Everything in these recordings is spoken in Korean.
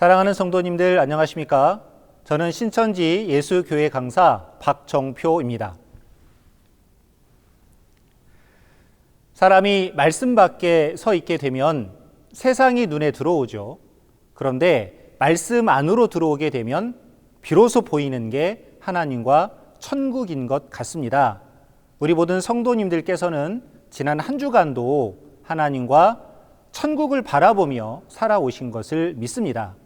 사랑하는 성도님들 안녕하십니까? 저는 신천지 예수교회 강사 박정표입니다. 사람이 말씀 밖에 서 있게 되면 세상이 눈에 들어오죠. 그런데 말씀 안으로 들어오게 되면 비로소 보이는 게 하나님과 천국인 것 같습니다. 우리 모든 성도님들께서는 지난 한 주간도 하나님과 천국을 바라보며 살아오신 것을 믿습니다.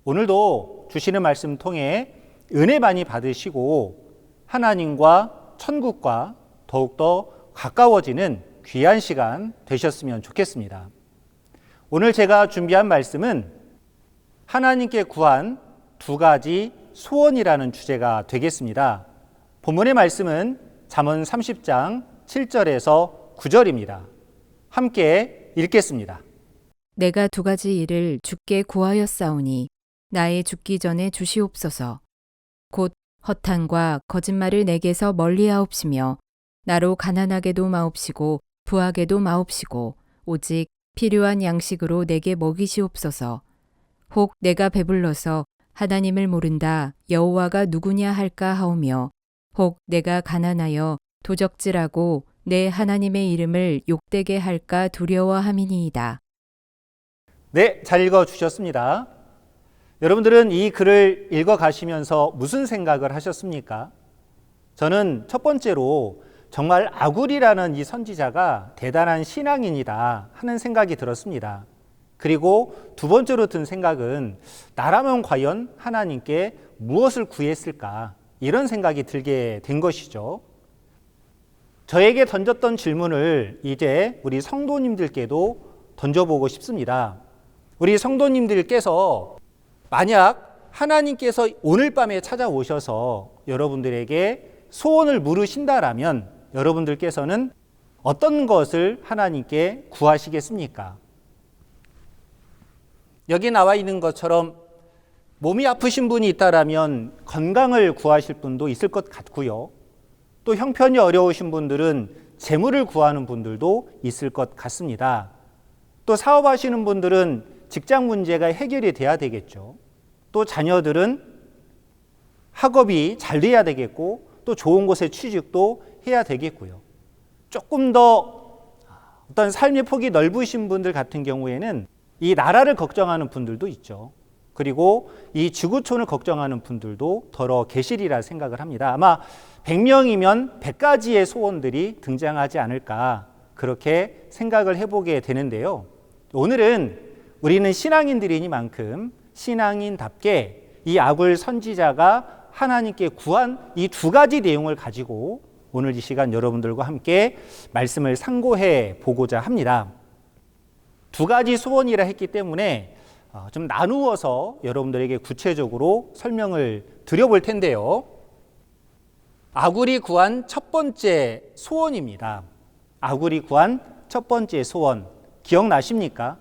오늘도 주시는 말씀 통해 은혜 많이 받으시고 하나님과 천국과 더욱더 가까워지는 귀한 시간 되셨으면 좋겠습니다. 오늘 제가 준비한 말씀은 하나님께 구한 두 가지 소원이라는 주제가 되겠습니다. 본문의 말씀은 잠언 30장 7절에서 9절입니다. 함께 읽겠습니다. 내가 두 가지 일을 주께 구하였사오니 나의 죽기 전에 주시옵소서. 곧 허탄과 거짓말을 내게서 멀리하옵시며 나로 가난하게도 마옵시고 부하게도 마옵시고 오직 필요한 양식으로 내게 먹이시옵소서. 혹 내가 배불러서 하나님을 모른다 여호와가 누구냐 할까 하오며 혹 내가 가난하여 도적질하고 내 하나님의 이름을 욕되게 할까 두려워함이니이다. 네, 잘 읽어주셨습니다. 여러분들은 이 글을 읽어가시면서 무슨 생각을 하셨습니까? 저는 첫 번째로 정말 아굴이라는 이 선지자가 대단한 신앙인이다 하는 생각이 들었습니다. 그리고 두 번째로 든 생각은 나라면 과연 하나님께 무엇을 구했을까 이런 생각이 들게 된 것이죠. 저에게 던졌던 질문을 이제 우리 성도님들께도 던져보고 싶습니다. 우리 성도님들께서 만약 하나님께서 오늘 밤에 찾아오셔서 여러분들에게 소원을 물으신다라면 여러분들께서는 어떤 것을 하나님께 구하시겠습니까? 여기 나와 있는 것처럼 몸이 아프신 분이 있다라면 건강을 구하실 분도 있을 것 같고요. 또 형편이 어려우신 분들은 재물을 구하는 분들도 있을 것 같습니다. 또 사업하시는 분들은 직장 문제가 해결이 돼야 되겠죠. 또 자녀들은 학업이 잘 돼야 되겠고 또 좋은 곳에 취직도 해야 되겠고요. 조금 더 어떤 삶의 폭이 넓으신 분들 같은 경우에는 이 나라를 걱정하는 분들도 있죠. 그리고 이 지구촌을 걱정하는 분들도 더러 계시리라 생각을 합니다. 아마 100명이면 100가지의 소원들이 등장하지 않을까 그렇게 생각을 해보게 되는데요. 오늘은 우리는 신앙인들이니만큼 신앙인답게 이 아굴 선지자가 하나님께 구한 이 두 가지 내용을 가지고 오늘 이 시간 여러분들과 함께 말씀을 상고해 보고자 합니다. 두 가지 소원이라 했기 때문에 좀 나누어서 여러분들에게 구체적으로 설명을 드려볼 텐데요. 아굴이 구한 첫 번째 소원입니다. 아굴이 구한 첫 번째 소원 기억나십니까?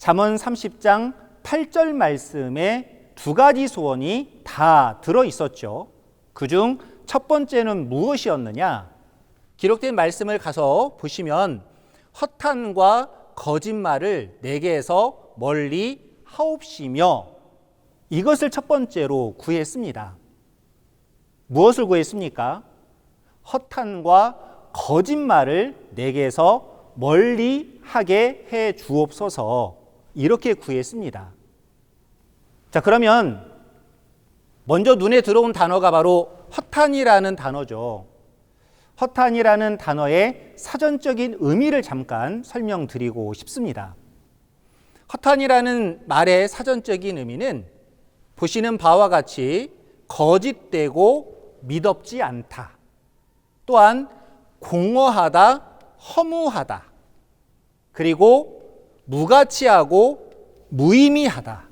잠언 30장 8절 말씀에 두 가지 소원이 다 들어 있었죠. 그중 첫 번째는 무엇이었느냐? 기록된 말씀을 가서 보시면 허탄과 거짓말을 내게서 멀리 하옵시며 이것을 첫 번째로 구했습니다. 무엇을 구했습니까? 허탄과 거짓말을 내게서 멀리 하게 해 주옵소서 이렇게 구했습니다. 자, 그러면 먼저 눈에 들어온 단어가 바로 허탄이라는 단어죠. 허탄이라는 단어의 사전적인 의미를 잠깐 설명드리고 싶습니다. 허탄이라는 말의 사전적인 의미는 보시는 바와 같이 거짓되고 미덥지 않다. 또한 공허하다, 허무하다. 그리고 무가치하고 무의미하다.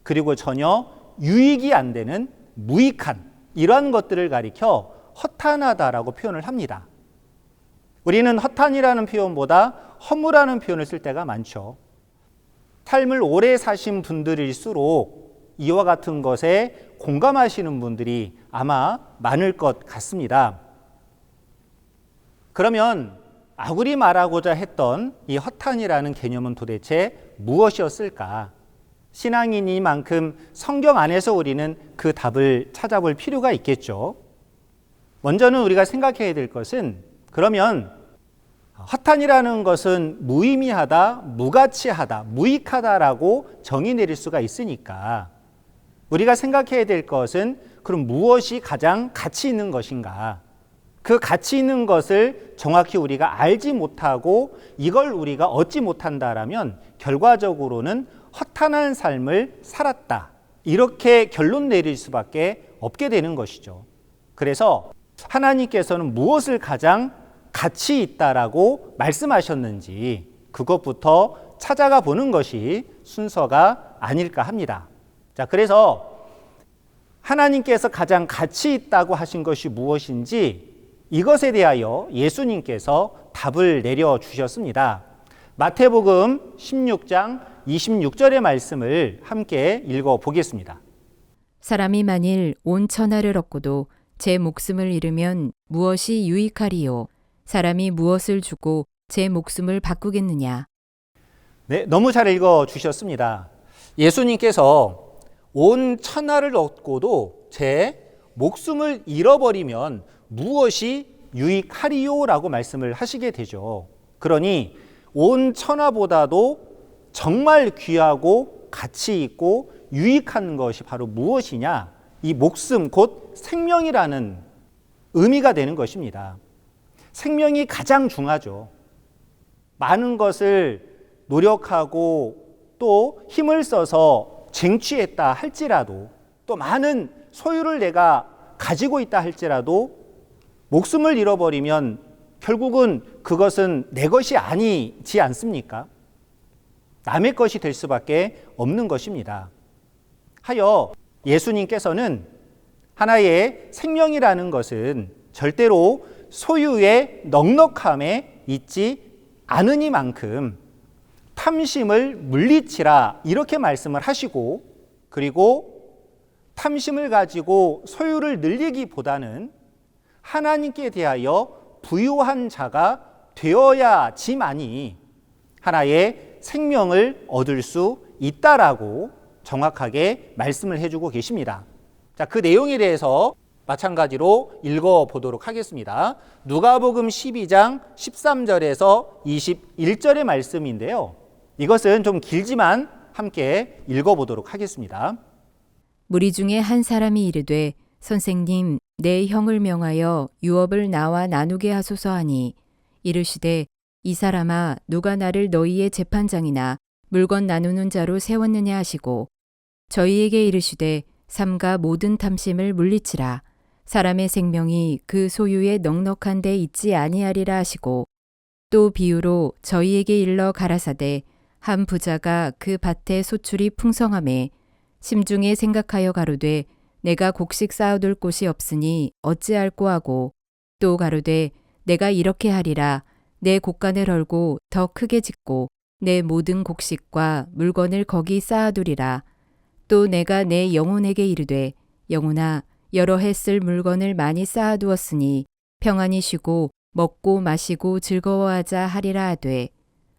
그리고 전혀 유익이 안 되는 무익한 이러한 것들을 가리켜 허탄하다라고 표현을 합니다. 우리는 허탄이라는 표현보다 허무라는 표현을 쓸 때가 많죠. 삶을 오래 사신 분들일수록 이와 같은 것에 공감하시는 분들이 아마 많을 것 같습니다. 그러면 아굴이 말하고자 했던 이 허탄이라는 개념은 도대체 무엇이었을까? 신앙인이만큼 성경 안에서 우리는 그 답을 찾아볼 필요가 있겠죠. 먼저는 우리가 생각해야 될 것은, 그러면 허탄이라는 것은 무의미하다, 무가치하다, 무익하다라고 정의 내릴 수가 있으니까 우리가 생각해야 될 것은, 그럼 무엇이 가장 가치 있는 것인가? 그 가치 있는 것을 정확히 우리가 알지 못하고 이걸 우리가 얻지 못한다라면 결과적으로는 허탄한 삶을 살았다, 이렇게 결론 내릴 수밖에 없게 되는 것이죠. 그래서 하나님께서는 무엇을 가장 가치 있다라고 말씀하셨는지 그것부터 찾아가 보는 것이 순서가 아닐까 합니다. 자, 그래서 하나님께서 가장 가치 있다고 하신 것이 무엇인지 이것에 대하여 예수님께서 답을 내려주셨습니다. 마태복음 16장 26절의 말씀을 함께 읽어보겠습니다. 사람이 만일 온 천하를 얻고도 제 목숨을 잃으면 무엇이 유익하리요? 사람이 무엇을 주고 제 목숨을 바꾸겠느냐? 네, 너무 잘 읽어주셨습니다. 예수님께서 온 천하를 얻고도 제 목숨을 잃어버리면 무엇이 유익하리요라고 말씀을 하시게 되죠. 그러니 온 천하보다도 정말 귀하고 가치 있고 유익한 것이 바로 무엇이냐? 이 목숨, 곧 생명이라는 의미가 되는 것입니다. 생명이 가장 중하죠. 많은 것을 노력하고 또 힘을 써서 쟁취했다 할지라도, 또 많은 소유를 내가 가지고 있다 할지라도 목숨을 잃어버리면 결국은 그것은 내 것이 아니지 않습니까? 남의 것이 될 수밖에 없는 것입니다. 하여 예수님께서는 하나의 생명이라는 것은 절대로 소유의 넉넉함에 있지 않으니만큼 탐심을 물리치라, 이렇게 말씀을 하시고, 그리고 탐심을 가지고 소유를 늘리기보다는 하나님께 대하여 부유한 자가 되어야지만이 하나의 생명을 얻을 수 있다라고 정확하게 말씀을 해주고 계십니다. 자, 그 내용에 대해서 마찬가지로 읽어보도록 하겠습니다. 누가복음 12장 13절에서 21절의 말씀인데요. 이것은 좀 길지만 함께 읽어보도록 하겠습니다. 무리 중에 한 사람이 이르되 선생님, 내 형을 명하여 유업을 나와 나누게 하소서 하니, 이르시되 이 사람아, 누가 나를 너희의 재판장이나 물건 나누는 자로 세웠느냐 하시고, 저희에게 이르시되 삼가 모든 탐심을 물리치라. 사람의 생명이 그 소유에 넉넉한 데 있지 아니하리라 하시고, 또 비유로 저희에게 일러 가라사대 한 부자가 그 밭에 소출이 풍성하매 심중에 생각하여 가로되 내가 곡식 쌓아둘 곳이 없으니 어찌할꼬 하고, 또 가로되 내가 이렇게 하리라. 내 곡간을 헐고 더 크게 짓고 내 모든 곡식과 물건을 거기 쌓아두리라. 또 내가 내 영혼에게 이르되 영혼아, 여러 해 쓸 물건을 많이 쌓아두었으니 평안히 쉬고 먹고 마시고 즐거워하자 하리라 하되,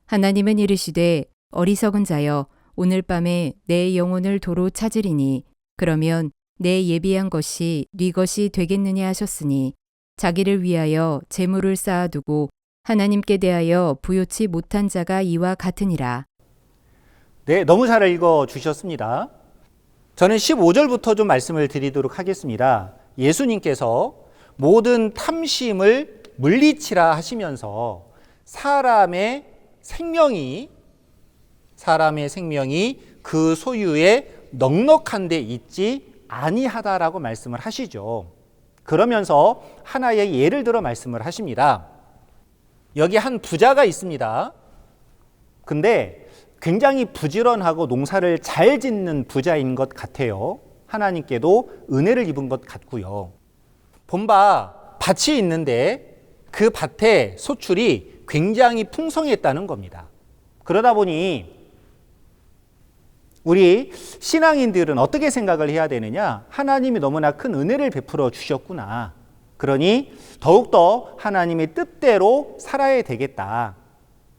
하나님은 이르시되 어리석은 자여, 오늘 밤에 내 영혼을 도로 찾으리니 그러면 내 예비한 것이 네 것이 되겠느냐 하셨으니, 자기를 위하여 재물을 쌓아두고 하나님께 대하여 부요치 못한 자가 이와 같으니라. 네, 너무 잘 읽어주셨습니다. 저는 15절부터 좀 말씀을 드리도록 하겠습니다. 예수님께서 모든 탐심을 물리치라 하시면서 사람의 생명이 그 소유에 넉넉한 데 있지 아니하다라고 말씀을 하시죠. 그러면서 하나의 예를 들어 말씀을 하십니다. 여기 한 부자가 있습니다. 근데 굉장히 부지런하고 농사를 잘 짓는 부자인 것 같아요. 하나님께도 은혜를 입은 것 같고요. 본바 밭이 있는데 그 밭에 소출이 굉장히 풍성했다는 겁니다. 그러다 보니 우리 신앙인들은 어떻게 생각을 해야 되느냐? 하나님이 너무나 큰 은혜를 베풀어 주셨구나. 그러니 더욱더 하나님의 뜻대로 살아야 되겠다.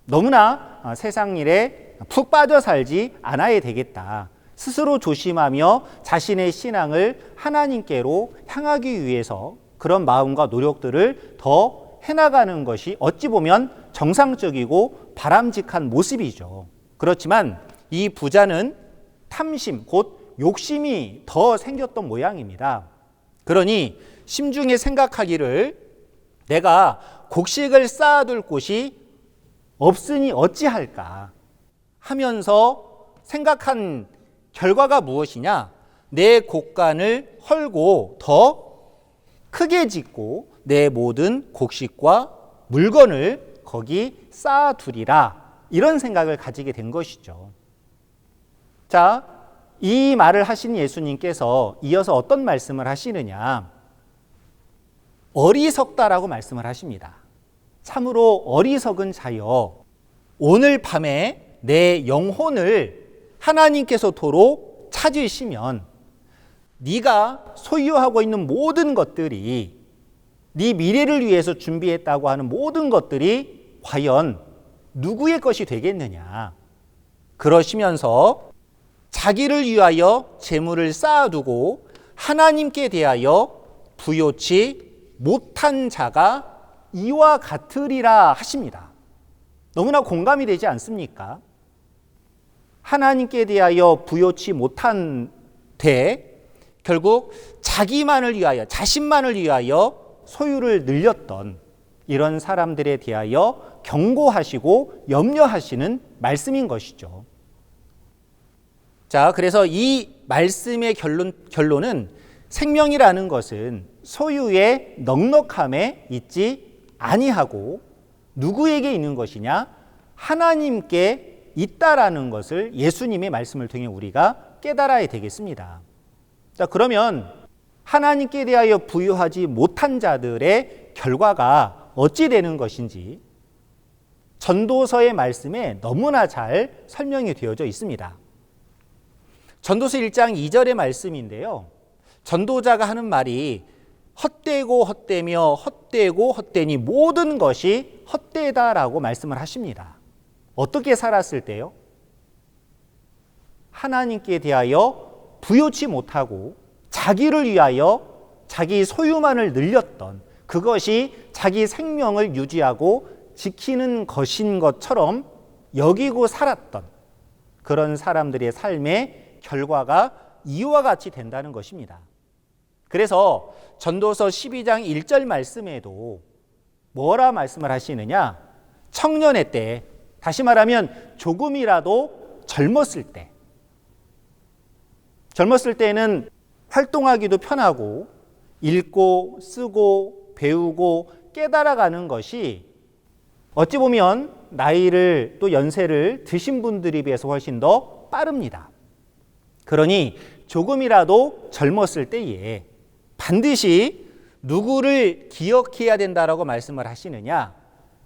너무나 세상 일에 푹 빠져 살지 않아야 되겠다. 스스로 조심하며 자신의 신앙을 하나님께로 향하기 위해서 그런 마음과 노력들을 더 해나가는 것이 어찌 보면 정상적이고 바람직한 모습이죠. 그렇지만 이 부자는 탐심, 곧 욕심이 더 생겼던 모양입니다. 그러니 심중에 생각하기를 내가 곡식을 쌓아둘 곳이 없으니 어찌할까 하면서 생각한 결과가 무엇이냐? 내 곡간을 헐고 더 크게 짓고 내 모든 곡식과 물건을 거기 쌓아두리라, 이런 생각을 가지게 된 것이죠. 자, 이 말을 하신 예수님께서 이어서 어떤 말씀을 하시느냐? 어리석다라고 말씀을 하십니다. 참으로 어리석은 자여, 오늘 밤에 내 영혼을 하나님께서도록 찾으시면 네가 소유하고 있는 모든 것들이, 네 미래를 위해서 준비했다고 하는 모든 것들이 과연 누구의 것이 되겠느냐? 그러시면서 자기를 위하여 재물을 쌓아두고 하나님께 대하여 부요치 못한 자가 이와 같으리라 하십니다. 너무나 공감이 되지 않습니까? 하나님께 대하여 부요치 못한 데, 결국 자기만을 위하여, 자신만을 위하여 소유를 늘렸던 이런 사람들에 대하여 경고하시고 염려하시는 말씀인 것이죠. 자, 그래서 이 말씀의 결론은 생명이라는 것은 소유의 넉넉함에 있지 아니하고 누구에게 있는 것이냐? 하나님께 있다라는 것을 예수님의 말씀을 통해 우리가 깨달아야 되겠습니다. 자, 그러면 하나님께 대하여 부유하지 못한 자들의 결과가 어찌 되는 것인지 전도서의 말씀에 너무나 잘 설명이 되어져 있습니다. 전도서 1장 2절의 말씀인데요. 전도자가 하는 말이 헛되고 헛되며 헛되고 헛되니 모든 것이 헛되다라고 말씀을 하십니다. 어떻게 살았을 때요? 하나님께 대하여 부요치 못하고 자기를 위하여 자기 소유만을 늘렸던, 그것이 자기 생명을 유지하고 지키는 것인 것처럼 여기고 살았던 그런 사람들의 삶의 결과가 이와 같이 된다는 것입니다. 그래서 전도서 12장 1절 말씀에도 뭐라 말씀을 하시느냐? 청년의 때, 다시 말하면 조금이라도 젊었을 때, 젊었을 때는 활동하기도 편하고 읽고 쓰고 배우고 깨달아가는 것이 어찌 보면 나이를 또 연세를 드신 분들에 비해서 훨씬 더 빠릅니다. 그러니 조금이라도 젊었을 때에 반드시 누구를 기억해야 된다라고 말씀을 하시느냐?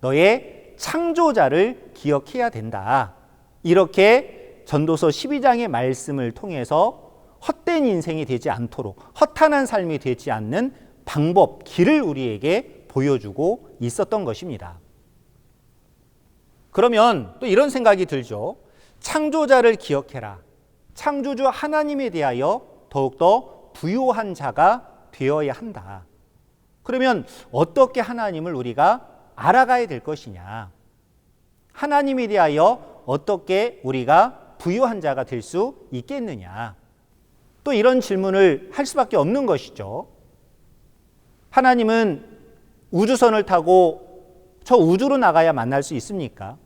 너의 창조자를 기억해야 된다. 이렇게 전도서 12장의 말씀을 통해서 헛된 인생이 되지 않도록, 허탄한 삶이 되지 않는 방법, 길을 우리에게 보여주고 있었던 것입니다. 그러면 또 이런 생각이 들죠. 창조자를 기억해라. 창조주 하나님에 대하여 더욱더 부요한 자가 되어야 한다. 그러면 어떻게 하나님을 우리가 알아가야 될 것이냐? 하나님에 대하여 어떻게 우리가 부요한 자가 될 수 있겠느냐? 또 이런 질문을 할 수밖에 없는 것이죠. 하나님은 우주선을 타고 저 우주로 나가야 만날 수 있습니까?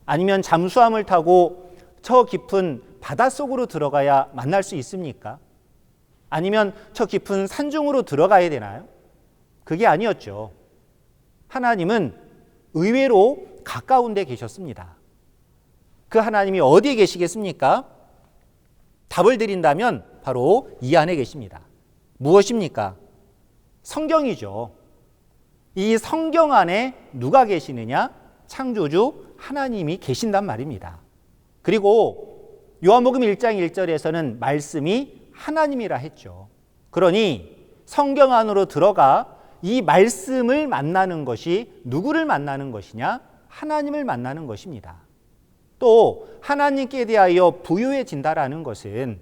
아니면 잠수함을 타고 저 깊은 바닷속으로 들어가야 만날 수 있습니까? 아니면 저 깊은 산중으로 들어가야 되나요? 그게 아니었죠. 하나님은 의외로 가까운 데 계셨습니다. 그 하나님이 어디에 계시겠습니까? 답을 드린다면 바로 이 안에 계십니다. 무엇입니까? 성경이죠. 이 성경 안에 누가 계시느냐? 창조주 하나님이 계신단 말입니다. 그리고 요한복음 1장 1절에서는 말씀이 하나님이라 했죠. 그러니 성경 안으로 들어가 이 말씀을 만나는 것이 누구를 만나는 것이냐? 하나님을 만나는 것입니다. 또 하나님께 대하여 부유해진다라는 것은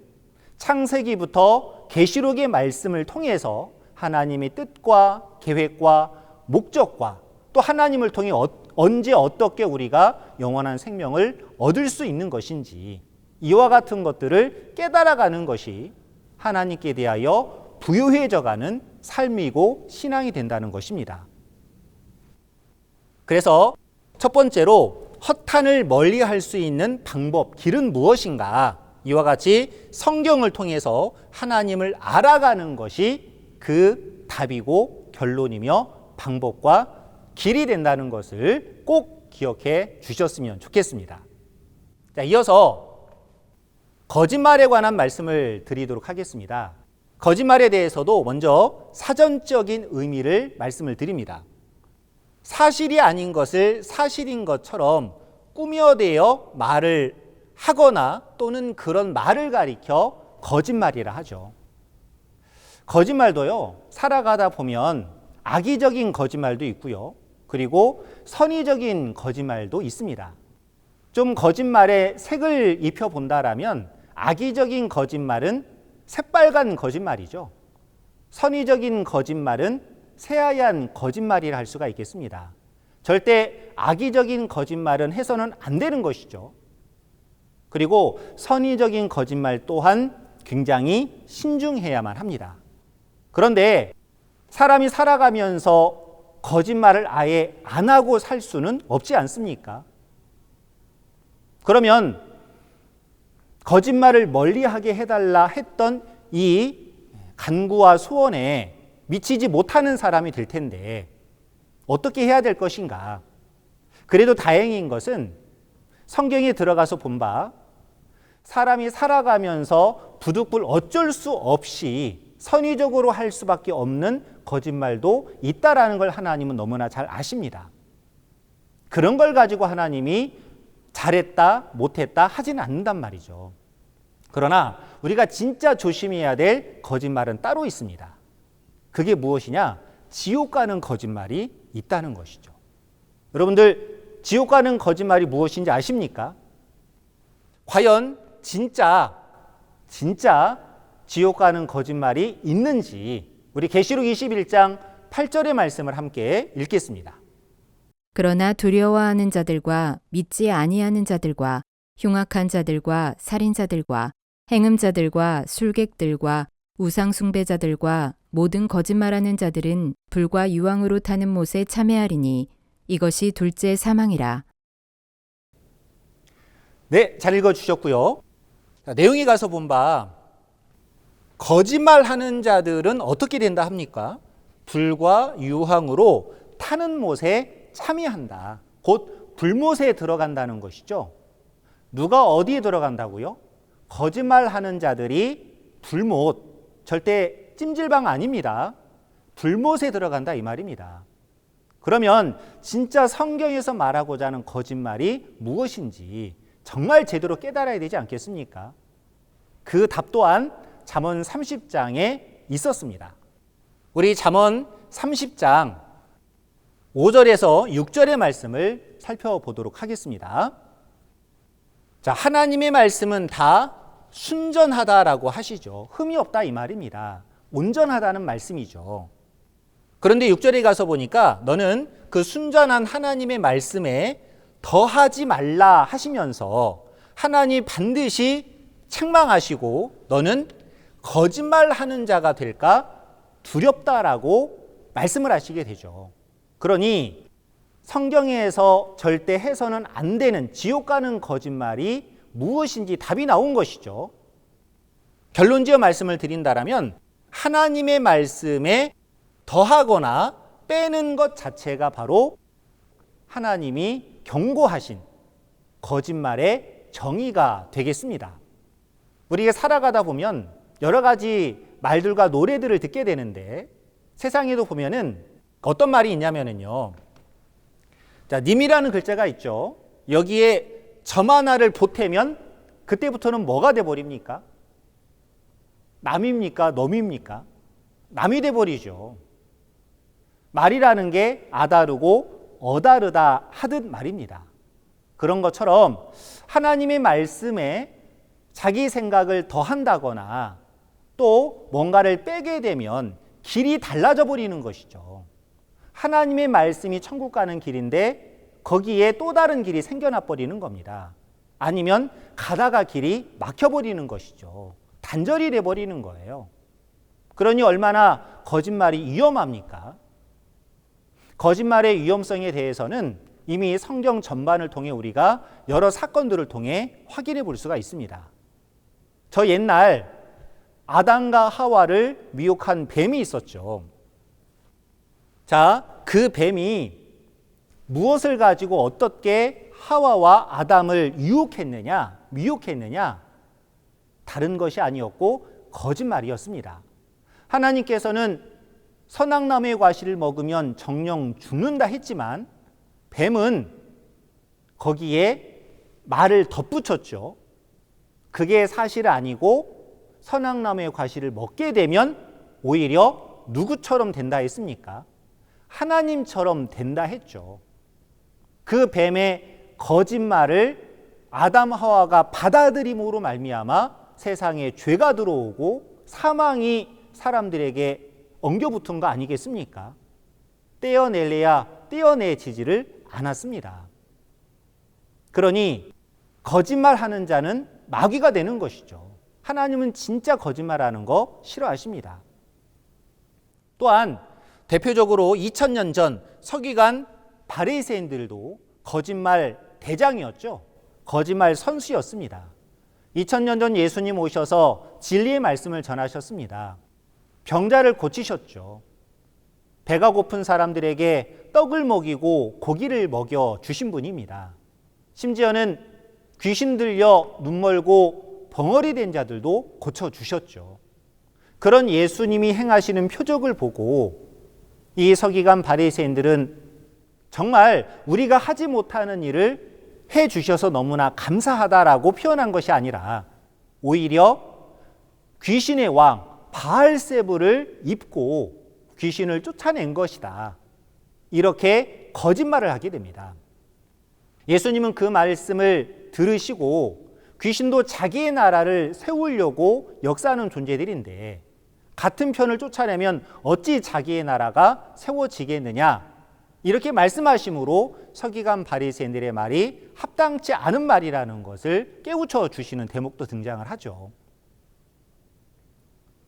창세기부터 계시록의 말씀을 통해서 하나님의 뜻과 계획과 목적과 또 하나님을 통해 언제 어떻게 우리가 영원한 생명을 얻을 수 있는 것인지 이와 같은 것들을 깨달아가는 것이 하나님께 대하여 부유해져가는 삶이고 신앙이 된다는 것입니다. 그래서 첫 번째로 허탄을 멀리할 수 있는 방법, 길은 무엇인가? 이와 같이 성경을 통해서 하나님을 알아가는 것이 그 답이고 결론이며 방법과 길이 된다는 것을 꼭 기억해 주셨으면 좋겠습니다. 자, 이어서 거짓말에 관한 말씀을 드리도록 하겠습니다. 거짓말에 대해서도 먼저 사전적인 의미를 말씀을 드립니다. 사실이 아닌 것을 사실인 것처럼 꾸며대어 말을 하거나 또는 그런 말을 가리켜 거짓말이라 하죠. 거짓말도요, 살아가다 보면 악의적인 거짓말도 있고요. 그리고 선의적인 거짓말도 있습니다. 좀 거짓말에 색을 입혀본다라면 악의적인 거짓말은 새빨간 거짓말이죠. 선의적인 거짓말은 새하얀 거짓말이라 할 수가 있겠습니다. 절대 악의적인 거짓말은 해서는 안 되는 것이죠. 그리고 선의적인 거짓말 또한 굉장히 신중해야만 합니다. 그런데 사람이 살아가면서 거짓말을 아예 안 하고 살 수는 없지 않습니까? 그러면 거짓말을 멀리하게 해달라 했던 이 간구와 소원에 미치지 못하는 사람이 될 텐데 어떻게 해야 될 것인가? 그래도 다행인 것은 성경에 들어가서 본 바 사람이 살아가면서 부득불 어쩔 수 없이 선의적으로 할 수밖에 없는 거짓말도 있다라는 걸 하나님은 너무나 잘 아십니다. 그런 걸 가지고 하나님이 잘했다, 못했다 하지는 않는단 말이죠. 그러나 우리가 진짜 조심해야 될 거짓말은 따로 있습니다. 그게 무엇이냐? 지옥 가는 거짓말이 있다는 것이죠. 여러분들, 지옥 가는 거짓말이 무엇인지 아십니까? 과연 진짜 지옥 가는 거짓말이 있는지 우리 계시록 21장 8절의 말씀을 함께 읽겠습니다. 그러나 두려워하는 자들과 믿지 아니하는 자들과 흉악한 자들과 살인자들과 행음자들과 술객들과 우상숭배자들과 모든 거짓말하는 자들은 불과 유황으로 타는 못에 참여하리니 이것이 둘째 사망이라. 네, 잘 읽어주셨고요. 자, 내용에 가서 본 바 거짓말하는 자들은 어떻게 된다 합니까? 불과 유황으로 타는 못에 참여한다. 곧 불못에 들어간다는 것이죠. 누가 어디에 들어간다고요? 거짓말하는 자들이 불못, 절대 찜질방 아닙니다. 불못에 들어간다 이 말입니다. 그러면 진짜 성경에서 말하고자 하는 거짓말이 무엇인지 정말 제대로 깨달아야 되지 않겠습니까? 그 답 또한 잠언 30장에 있었습니다. 우리 잠언 30장 5절에서 6절의 말씀을 살펴보도록 하겠습니다. 자, 하나님의 말씀은 다 순전하다라고 하시죠. 흠이 없다 이 말입니다. 온전하다는 말씀이죠. 그런데 6절에 가서 보니까 너는 그 순전한 하나님의 말씀에 더하지 말라 하시면서 하나님 반드시 책망하시고 너는 거짓말하는 자가 될까 두렵다라고 말씀을 하시게 되죠. 그러니 성경에서 절대 해서는 안 되는 지옥 가는 거짓말이 무엇인지 답이 나온 것이죠. 결론지어 말씀을 드린다라면 하나님의 말씀에 더하거나 빼는 것 자체가 바로 하나님이 경고하신 거짓말의 정의가 되겠습니다. 우리가 살아가다 보면 여러 가지 말들과 노래들을 듣게 되는데 세상에도 보면은 어떤 말이 있냐면요. 자, 님이라는 글자가 있죠. 여기에 점 하나를 보태면 그때부터는 뭐가 돼버립니까? 남입니까? 넘입니까? 남이 돼버리죠. 말이라는 게 아다르고 어다르다 하듯 말입니다. 그런 것처럼 하나님의 말씀에 자기 생각을 더한다거나 또 뭔가를 빼게 되면 길이 달라져 버리는 것이죠. 하나님의 말씀이 천국 가는 길인데 거기에 또 다른 길이 생겨나 버리는 겁니다. 아니면 가다가 길이 막혀버리는 것이죠. 단절이 돼버리는 거예요. 그러니 얼마나 거짓말이 위험합니까? 거짓말의 위험성에 대해서는 이미 성경 전반을 통해 우리가 여러 사건들을 통해 확인해 볼 수가 있습니다. 저 옛날 아담과 하와를 미혹한 뱀이 있었죠. 자, 그 뱀이 무엇을 가지고 어떻게 하와와 아담을 미혹했느냐? 다른 것이 아니었고 거짓말이었습니다. 하나님께서는 선악나무의 과실을 먹으면 정령 죽는다 했지만 뱀은 거기에 말을 덧붙였죠. 그게 사실 아니고 선악나무의 과실을 먹게 되면 오히려 누구처럼 된다 했습니까? 하나님처럼 된다 했죠. 그 뱀의 거짓말을 아담 하와가 받아들임으로 말미암아 세상에 죄가 들어오고 사망이 사람들에게 엉겨붙은 거 아니겠습니까? 떼어낼래야 떼어내지지를 않았습니다. 그러니 거짓말하는 자는 마귀가 되는 것이죠. 하나님은 진짜 거짓말하는 거 싫어하십니다. 또한 대표적으로 2000년 전 서기관 바리새인들도 거짓말 대장이었죠. 거짓말 선수였습니다. 2000년 전 예수님 오셔서 진리의 말씀을 전하셨습니다. 병자를 고치셨죠. 배가 고픈 사람들에게 떡을 먹이고 고기를 먹여 주신 분입니다. 심지어는 귀신 들려 눈 멀고 벙어리 된 자들도 고쳐주셨죠. 그런 예수님이 행하시는 표적을 보고 이 서기관 바리새인들은 정말 우리가 하지 못하는 일을 해주셔서 너무나 감사하다라고 표현한 것이 아니라 오히려 귀신의 왕 바알세불을 입고 귀신을 쫓아낸 것이다. 이렇게 거짓말을 하게 됩니다. 예수님은 그 말씀을 들으시고 귀신도 자기의 나라를 세우려고 역사하는 존재들인데 같은 편을 쫓아내면 어찌 자기의 나라가 세워지겠느냐, 이렇게 말씀하심으로 서기관 바리새인들의 말이 합당치 않은 말이라는 것을 깨우쳐 주시는 대목도 등장을 하죠.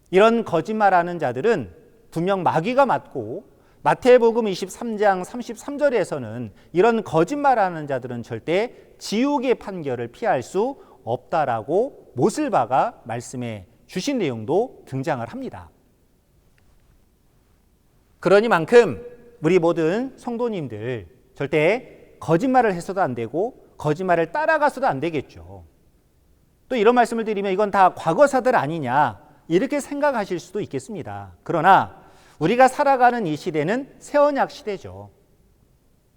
이런 거짓말하는 자들은 분명 마귀가 맞고 마태복음 23장 33절에서는 이런 거짓말하는 자들은 절대 지옥의 판결을 피할 수 없다라고 못을 박아 말씀해 주신 내용도 등장을 합니다. 그러니만큼 우리 모든 성도님들 절대 거짓말을 해서도 안 되고 거짓말을 따라가서도 안 되겠죠. 또 이런 말씀을 드리면 이건 다 과거사들 아니냐 이렇게 생각하실 수도 있겠습니다. 그러나 우리가 살아가는 이 시대는 새언약 시대죠.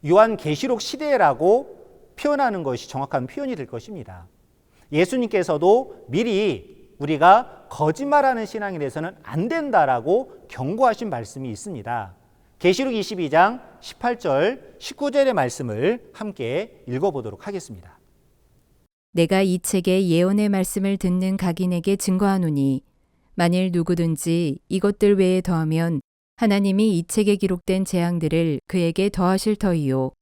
요한계시록 시대라고 표현하는 것이 정확한 표현이 될 것입니다. 예수님께서도 미리 우리가 거짓말하는 신앙에 대해서는 안 된다라고 경고하신 말씀이 있습니다. 계시록 22장 18절 19절의 말씀을 함께 읽어보도록 하겠습니다. 내가 이 책의 예언의 말씀을 듣는 각인에게 증거하노니 만일 누구든지 이것들 외에 더하면 하나님이 이 책에 기록된 재앙들을 그에게 더하실 터이요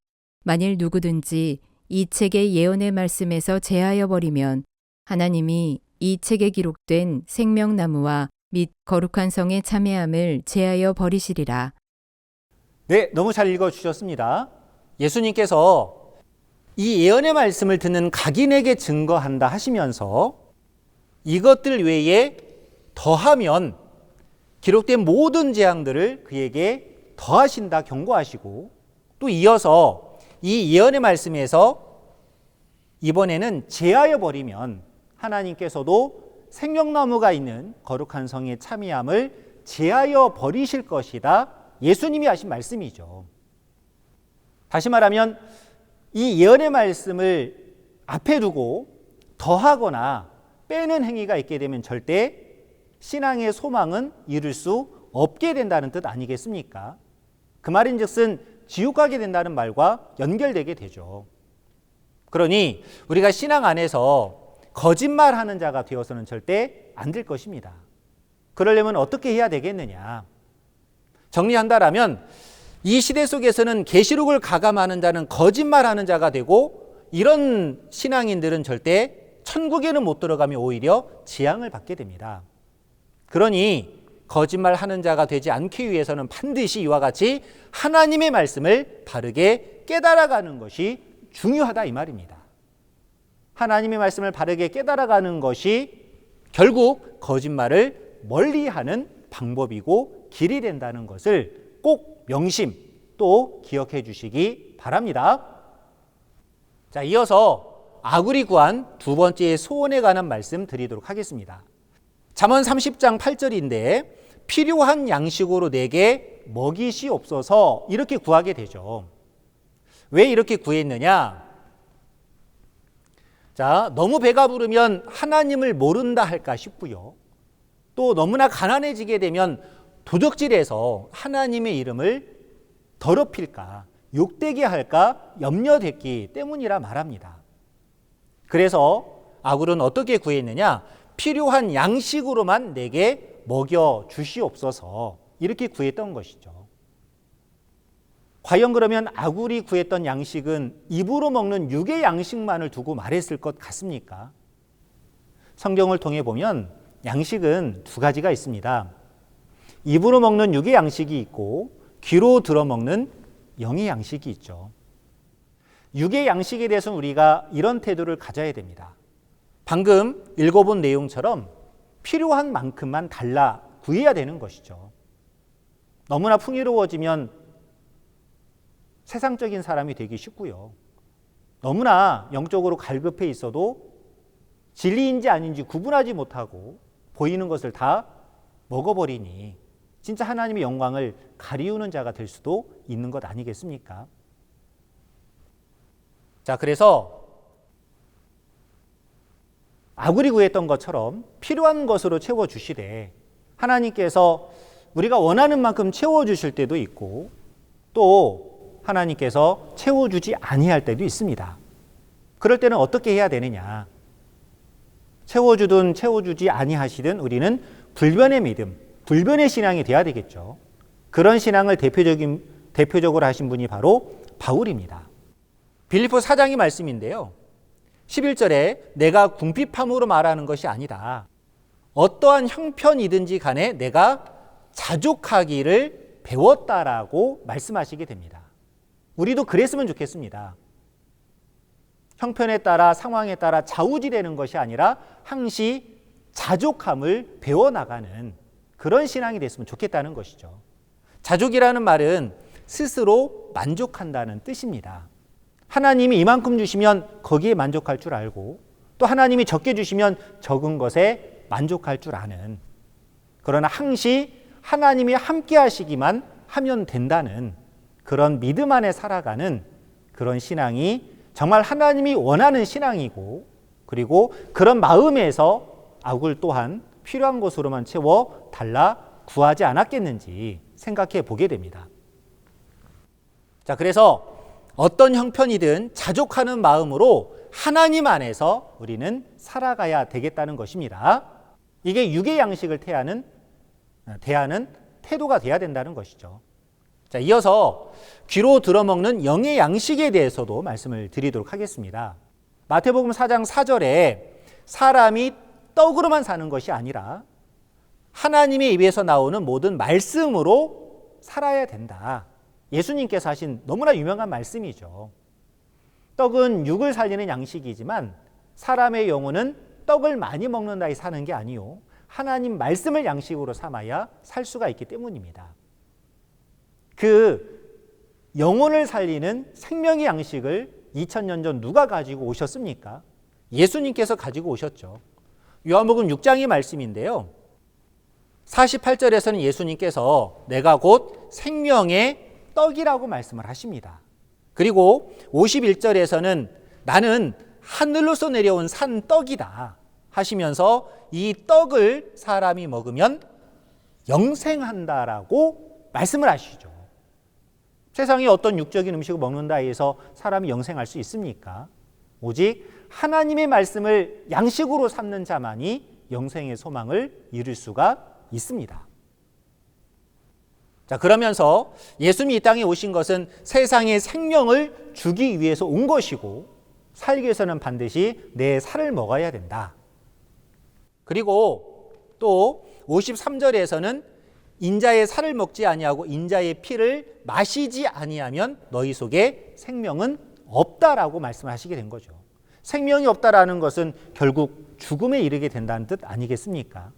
만일 누구든지 이 책의 예언의 말씀에서 제하여 버리면 하나님이 이 책에 기록된 생명나무와 및 거룩한 성의 참회함을 제하여 버리시리라. 네, 너무 잘 읽어주셨습니다. 예수님께서 이 예언의 말씀을 듣는 각인에게 증거한다 하시면서 이것들 외에 더하면 기록된 모든 재앙들을 그에게 더하신다 경고하시고 또 이어서 이 예언의 말씀에서 이번에는 제하여 버리면 하나님께서도 생명나무가 있는 거룩한 성의 참여함을 제하여 버리실 것이다. 예수님이 하신 말씀이죠. 다시 말하면 이 예언의 말씀을 앞에 두고 더하거나 빼는 행위가 있게 되면 절대 신앙의 소망은 이룰 수 없게 된다는 뜻 아니겠습니까? 그 말인즉슨 지옥 가게 된다는 말과 연결되게 되죠. 그러니 우리가 신앙 안에서 거짓말하는 자가 되어서는 절대 안 될 것입니다. 그러려면 어떻게 해야 되겠느냐? 정리한다라면 이 시대 속에서는 계시록을 가감하는 자는 거짓말하는 자가 되고, 이런 신앙인들은 절대 천국에는 못 들어가며 오히려 재앙을 받게 됩니다. 그러니 거짓말하는 자가 되지 않기 위해서는 반드시 이와 같이 하나님의 말씀을 바르게 깨달아가는 것이 중요하다 이 말입니다. 하나님의 말씀을 바르게 깨달아가는 것이 결국 거짓말을 멀리하는 방법이고 길이 된다는 것을 꼭 명심 또 기억해 주시기 바랍니다. 자, 이어서 아굴이 구한 두 번째 소원에 관한 말씀 드리도록 하겠습니다. 잠언 30장 8절인데 필요한 양식으로 내게 먹이시옵소서 이렇게 구하게 되죠. 왜 이렇게 구했느냐? 자, 너무 배가 부르면 하나님을 모른다 할까 싶고요. 또 너무나 가난해지게 되면 도적질해서 하나님의 이름을 더럽힐까, 욕되게 할까 염려됐기 때문이라 말합니다. 그래서 아굴은 어떻게 구했느냐? 필요한 양식으로만 내게 먹여 주시옵소서 이렇게 구했던 것이죠. 과연 그러면 아굴이 구했던 양식은 입으로 먹는 육의 양식만을 두고 말했을 것 같습니까? 성경을 통해 보면 양식은 두 가지가 있습니다. 입으로 먹는 육의 양식이 있고 귀로 들어먹는 영의 양식이 있죠. 육의 양식에 대해서는 우리가 이런 태도를 가져야 됩니다. 방금 읽어본 내용처럼 필요한 만큼만 달라 구해야 되는 것이죠. 너무나 풍요로워지면 세상적인 사람이 되기 쉽고요. 너무나 영적으로 갈급해 있어도 진리인지 아닌지 구분하지 못하고 보이는 것을 다 먹어버리니 진짜 하나님의 영광을 가리우는 자가 될 수도 있는 것 아니겠습니까? 자, 그래서 아굴이 구했던 것처럼 필요한 것으로 채워주시되 하나님께서 우리가 원하는 만큼 채워주실 때도 있고 또 하나님께서 채워주지 아니할 때도 있습니다. 그럴 때는 어떻게 해야 되느냐? 채워주든 채워주지 아니하시든 우리는 불변의 믿음, 불변의 신앙이 돼야 되겠죠. 그런 신앙을 대표적으로 하신 분이 바로 바울입니다. 빌립보 4장의 말씀인데요. 11절에 내가 궁핍함으로 말하는 것이 아니다. 어떠한 형편이든지 간에 내가 자족하기를 배웠다라고 말씀하시게 됩니다. 우리도 그랬으면 좋겠습니다. 형편에 따라 상황에 따라 좌우지되는 것이 아니라 항시 자족함을 배워나가는 그런 신앙이 됐으면 좋겠다는 것이죠. 자족이라는 말은 스스로 만족한다는 뜻입니다. 하나님이 이만큼 주시면 거기에 만족할 줄 알고 또 하나님이 적게 주시면 적은 것에 만족할 줄 아는, 그러나 항시 하나님이 함께 하시기만 하면 된다는 그런 믿음 안에 살아가는 그런 신앙이 정말 하나님이 원하는 신앙이고, 그리고 그런 마음에서 아굴 또한 필요한 것으로만 채워 달라 구하지 않았겠는지 생각해 보게 됩니다. 자, 그래서 어떤 형편이든 자족하는 마음으로 하나님 안에서 우리는 살아가야 되겠다는 것입니다. 이게 육의 양식을 대하는 태도가 돼야 된다는 것이죠. 자, 이어서 귀로 들어먹는 영의 양식에 대해서도 말씀을 드리도록 하겠습니다. 마태복음 4장 4절에 사람이 떡으로만 사는 것이 아니라 하나님의 입에서 나오는 모든 말씀으로 살아야 된다. 예수님께서 하신 너무나 유명한 말씀이죠. 떡은 육을 살리는 양식이지만 사람의 영혼은 떡을 많이 먹는다에 사는 게 아니요, 하나님 말씀을 양식으로 삼아야 살 수가 있기 때문입니다. 그 영혼을 살리는 생명의 양식을 2000년 전 누가 가지고 오셨습니까? 예수님께서 가지고 오셨죠. 요한복음 6장의 말씀인데요. 48절에서는 예수님께서 내가 곧 생명의 떡이라고 말씀을 하십니다. 그리고 51절에서는 나는 하늘로서 내려온 산 떡이다 하시면서 이 떡을 사람이 먹으면 영생한다라고 말씀을 하시죠. 세상에 어떤 육적인 음식을 먹는다 해서 사람이 영생할 수 있습니까? 오직 하나님의 말씀을 양식으로 삼는 자만이 영생의 소망을 이룰 수가 있습니다. 자, 그러면서 예수님이 이 땅에 오신 것은 세상에 생명을 주기 위해서 온 것이고 살기 위해서는 반드시 내 살을 먹어야 된다. 그리고 또 53절에서는 인자의 살을 먹지 아니하고 인자의 피를 마시지 아니하면 너희 속에 생명은 없다라고 말씀하시게 된 거죠. 생명이 없다라는 것은 결국 죽음에 이르게 된다는 뜻 아니겠습니까?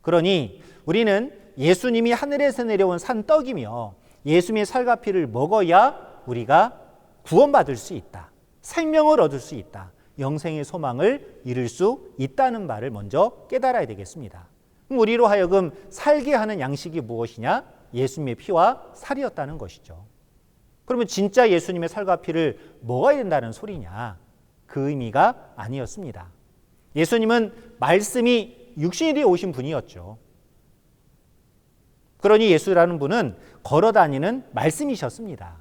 그러니 우리는 예수님이 하늘에서 내려온 산떡이며 예수님의 살과 피를 먹어야 우리가 구원받을 수 있다. 생명을 얻을 수 있다. 영생의 소망을 이룰 수 있다는 말을 먼저 깨달아야 되겠습니다. 그럼 우리로 하여금 살게 하는 양식이 무엇이냐? 예수님의 피와 살이었다는 것이죠. 그러면 진짜 예수님의 살과 피를 먹어야 된다는 소리냐? 그 의미가 아니었습니다. 예수님은 말씀이 육신이 되어 오신 분이었죠. 그러니 예수라는 분은 걸어다니는 말씀이셨습니다.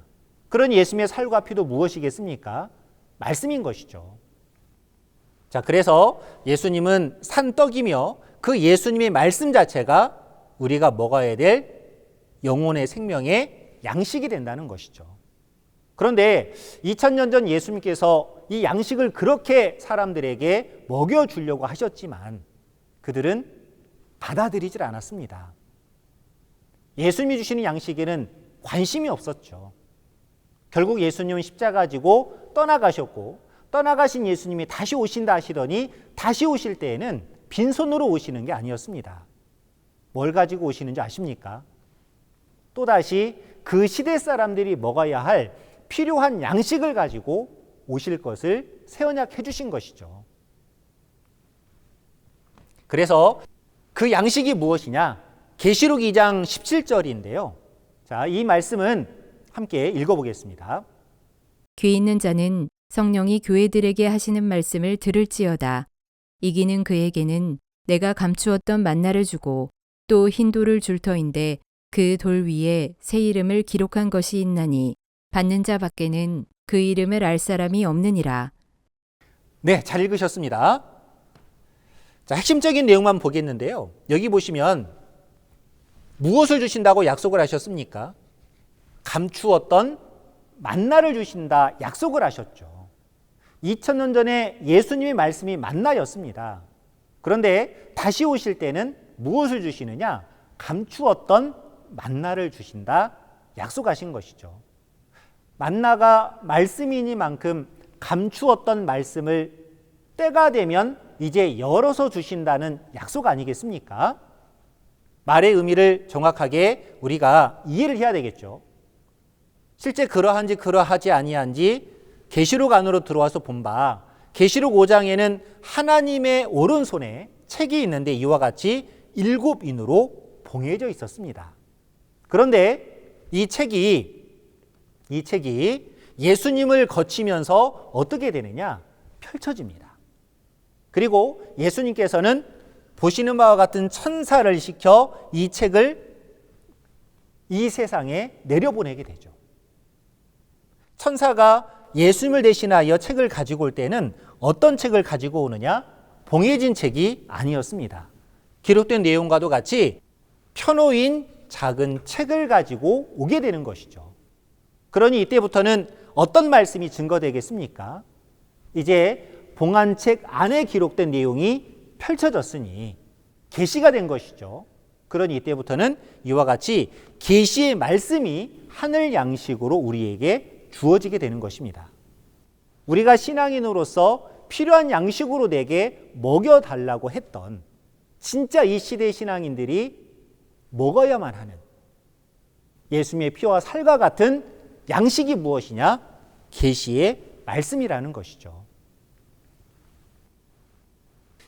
그러니 예수님의 살과 피도 무엇이겠습니까? 말씀인 것이죠. 자, 그래서 예수님은 산떡이며 그 예수님의 말씀 자체가 우리가 먹어야 될 영혼의 생명의 양식이 된다는 것이죠. 그런데 2000년 전 예수님께서 이 양식을 그렇게 사람들에게 먹여주려고 하셨지만 그들은 받아들이질 않았습니다. 예수님이 주시는 양식에는 관심이 없었죠. 결국 예수님은 십자가 지고 떠나가셨고 떠나가신 예수님이 다시 오신다 하시더니 다시 오실 때에는 빈손으로 오시는 게 아니었습니다. 뭘 가지고 오시는지 아십니까? 또다시 그 시대 사람들이 먹어야 할 필요한 양식을 가지고 오실 것을 새 언약해 주신 것이죠. 그래서 그 양식이 무엇이냐? 계시록 2장 17절인데요. 자, 이 말씀은 함께 읽어보겠습니다. 귀 있는 자는 성령이 교회들에게 하시는 말씀을 들을지어다. 이기는 그에게는 내가 감추었던 만나를 주고 또 흰 돌을 줄 터인데 그 돌 위에 새 이름을 기록한 것이 있나니 받는 자 밖에는 그 이름을 알 사람이 없느니라. 네, 잘 읽으셨습니다. 자, 핵심적인 내용만 보겠는데요. 여기 보시면 무엇을 주신다고 약속을 하셨습니까? 감추었던 만나를 주신다 약속을 하셨죠. 2000년 전에 예수님의 말씀이 만나였습니다. 그런데 다시 오실 때는 무엇을 주시느냐? 감추었던 만나를 주신다 약속하신 것이죠. 만나가 말씀이니만큼 감추었던 말씀을 때가 되면 이제 열어서 주신다는 약속 아니겠습니까? 말의 의미를 정확하게 우리가 이해를 해야 되겠죠. 실제 그러한지 그러하지 아니한지 계시록 안으로 들어와서 본 바 계시록 5장에는 하나님의 오른손에 책이 있는데 이와 같이 7인으로 봉해져 있었습니다. 그런데 이 책이 예수님을 거치면서 어떻게 되느냐? 펼쳐집니다. 그리고 예수님께서는 보시는 바와 같은 천사를 시켜 이 책을 이 세상에 내려보내게 되죠. 천사가 예수님을 대신하여 책을 가지고 올 때는 어떤 책을 가지고 오느냐? 봉해진 책이 아니었습니다. 기록된 내용과도 같이 펴놓인 작은 책을 가지고 오게 되는 것이죠. 그러니 이때부터는 어떤 말씀이 증거되겠습니까? 이제 봉한 책 안에 기록된 내용이 펼쳐졌으니 계시가 된 것이죠. 그러니 이때부터는 이와 같이 계시의 말씀이 하늘 양식으로 우리에게 주어지게 되는 것입니다. 우리가 신앙인으로서 필요한 양식으로 내게 먹여달라고 했던 진짜 이 시대의 신앙인들이 먹어야만 하는 예수님의 피와 살과 같은 양식이 무엇이냐? 계시의 말씀이라는 것이죠.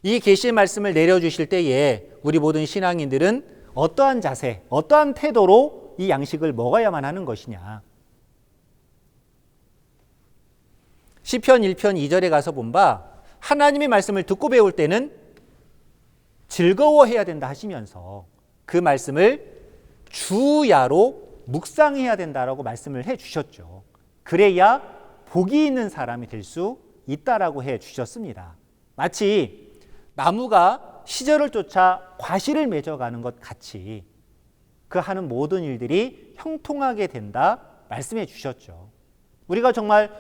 이 계시의 말씀을 내려주실 때에 우리 모든 신앙인들은 어떠한 자세, 어떠한 태도로 이 양식을 먹어야만 하는 것이냐? 시편 1편 2절에 가서 본 바 하나님의 말씀을 듣고 배울 때는 즐거워해야 된다 하시면서 그 말씀을 주야로 묵상해야 된다라고 말씀을 해 주셨죠. 그래야 복이 있는 사람이 될 수 있다라고 해 주셨습니다. 마치 나무가 시절을 쫓아 과실을 맺어가는 것 같이 그 하는 모든 일들이 형통하게 된다 말씀해 주셨죠. 우리가 정말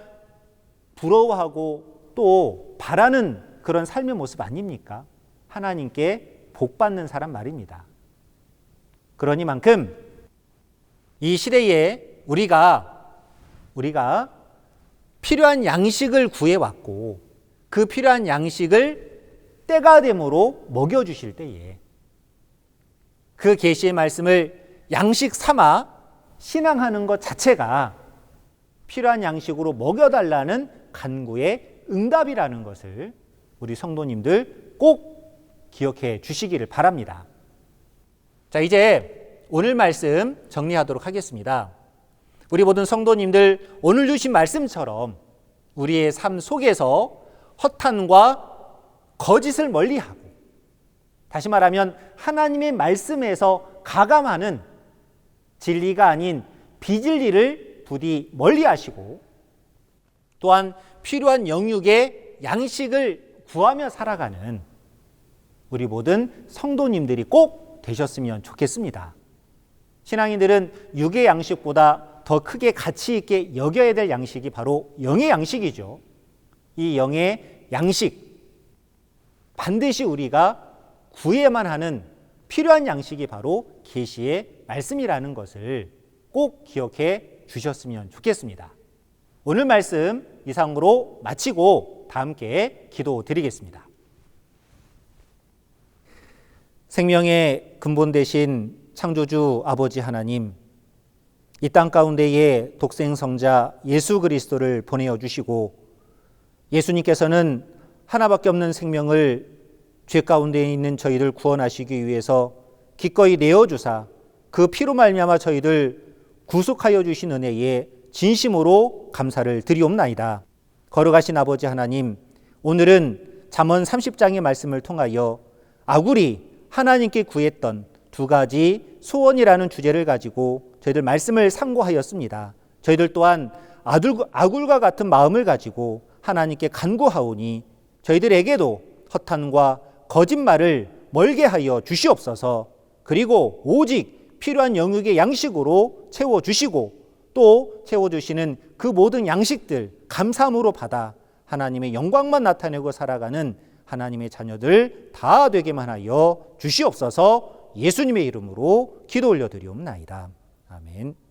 부러워하고 또 바라는 그런 삶의 모습 아닙니까? 하나님께 복받는 사람 말입니다. 그러니만큼 이 시대에 우리가 필요한 양식을 구해왔고 그 필요한 양식을 때가 되므로 먹여주실 때에 그 계시의 말씀을 양식 삼아 신앙하는 것 자체가 필요한 양식으로 먹여달라는 간구의 응답이라는 것을 우리 성도님들 꼭 기억해 주시기를 바랍니다. 자, 이제 오늘 말씀 정리하도록 하겠습니다. 우리 모든 성도님들 오늘 주신 말씀처럼 우리의 삶 속에서 허탄과 거짓을 멀리하고 다시 말하면 하나님의 말씀에서 가감하는 진리가 아닌 비진리를 부디 멀리하시고 또한 필요한 영육의 양식을 구하며 살아가는 우리 모든 성도님들이 꼭 되셨으면 좋겠습니다. 신앙인들은 육의 양식보다 더 크게 가치 있게 여겨야 될 양식이 바로 영의 양식이죠. 이 영의 양식 반드시 우리가 구해야만 하는 필요한 양식이 바로 계시의 말씀이라는 것을 꼭 기억해 주셨으면 좋겠습니다. 오늘 말씀 이상으로 마치고 다 함께 기도드리겠습니다. 생명의 근본 되신 창조주 아버지 하나님, 이 땅 가운데에 독생성자 예수 그리스도를 보내어 주시고 예수님께서는 하나밖에 없는 생명을 죄 가운데 있는 저희를 구원하시기 위해서 기꺼이 내어주사 그 피로 말미암아 저희를 구속하여 주신 은혜에 진심으로 감사를 드리옵나이다. 거룩하신 아버지 하나님, 오늘은 잠언 30장의 말씀을 통하여 아굴이 하나님께 구했던 두 가지 소원이라는 주제를 가지고 저희들 말씀을 상고하였습니다. 저희들 또한 아굴과 같은 마음을 가지고 하나님께 간구하오니 저희들에게도 허탄과 거짓말을 멀게 하여 주시옵소서. 그리고 오직 필요한 영육의 양식으로 채워주시고 또 채워주시는 그 모든 양식들 감사함으로 받아 하나님의 영광만 나타내고 살아가는 하나님의 자녀들 다 되게만 하여 주시옵소서. 예수님의 이름으로 기도 올려드리옵나이다. 아멘.